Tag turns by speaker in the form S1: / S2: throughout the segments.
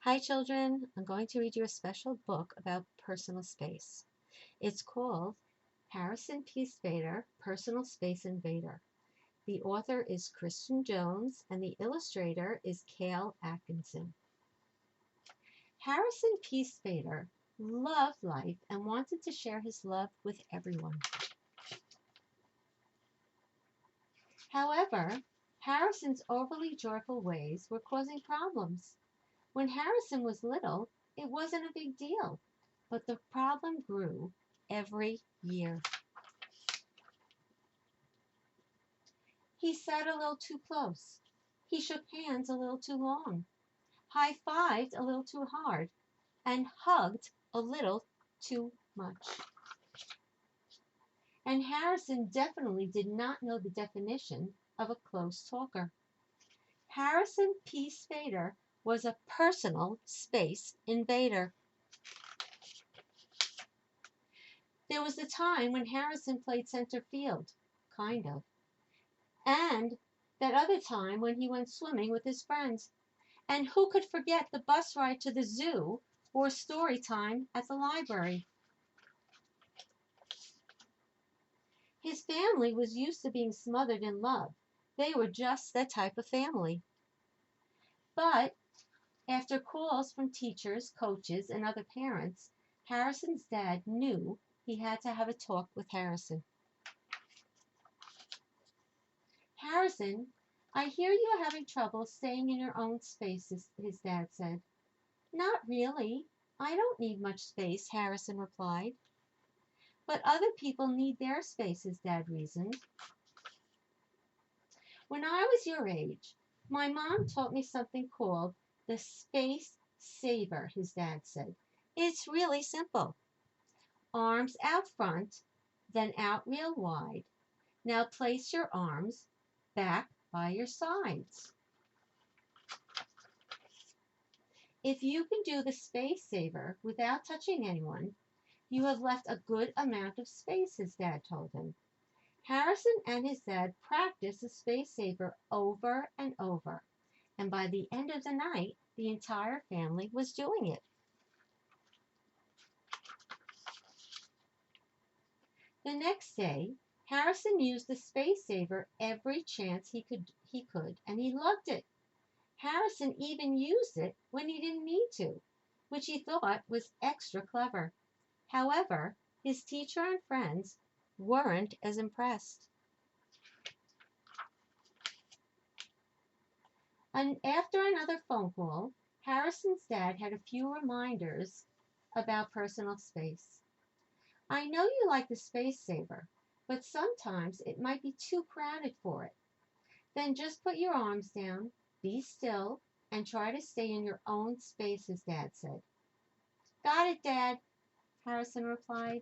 S1: Hi, children. I'm going to read you a special book about personal space. It's called Harrison P. Spader, Personal Space Invader. The author is Christian Jones, and the illustrator is Cale Atkinson. Harrison P. Spader loved life and wanted to share his love with everyone. However, Harrison's overly joyful ways were causing problems. When Harrison was little, it wasn't a big deal, but the problem grew every year. He sat a little too close. He shook hands a little too long, high-fived a little too hard, and hugged a little too much. And Harrison definitely did not know the definition of a close talker. Harrison P. Spader was a personal space invader. There was a time when Harrison played center field, kind of, and that other time when he went swimming with his friends. And who could forget the bus ride to the zoo or story time at the library? His family was used to being smothered in love. They were just that type of family. But after calls from teachers, coaches, and other parents, Harrison's dad knew he had to have a talk with Harrison. Harrison, I hear you are having trouble staying in your own space, his dad said. Not really. I don't need much space, Harrison replied. But other people need their space, his dad reasoned. When I was your age, my mom taught me something called the space saver, his dad said. It's really simple. Arms out front, then out real wide. Now place your arms back by your sides. If you can do the space saver without touching anyone, you have left a good amount of space, his dad told him. Harrison and his dad practiced the space saver over and over, and by the end of the night, the entire family was doing it. The next day, Harrison used the space saver every chance he could, and he loved it. Harrison even used it when he didn't need to, which he thought was extra clever. However, his teacher and friends weren't as impressed. And after another phone call, Harrison's dad had a few reminders about personal space. I know you like the space saver, but sometimes it might be too crowded for it. Then just put your arms down, be still, and try to stay in your own space, his dad said. Got it, Dad, Harrison replied.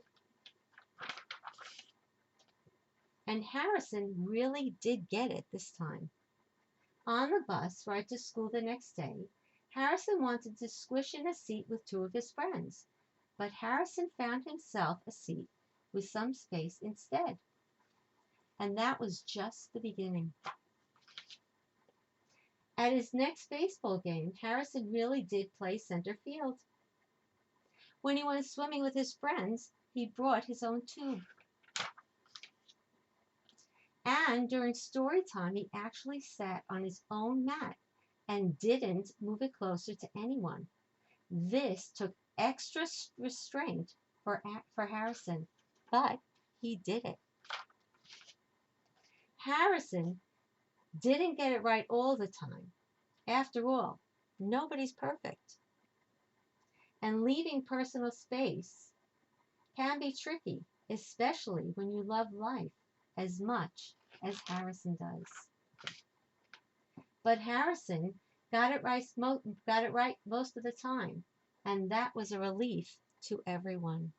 S1: And Harrison really did get it this time. On the bus ride to school the next day, Harrison wanted to squish in a seat with two of his friends, but Harrison found himself a seat with some space instead. And that was just the beginning. At his next baseball game, Harrison really did play center field. When he went swimming with his friends, he brought his own tube. And during story time, he actually sat on his own mat and didn't move it closer to anyone. This took extra restraint for Harrison, but he did it. Harrison didn't get it right all the time. After all, nobody's perfect. And leaving personal space can be tricky, especially when you love life as much as Harrison does. But Harrison got it right most of the time, and that was a relief to everyone.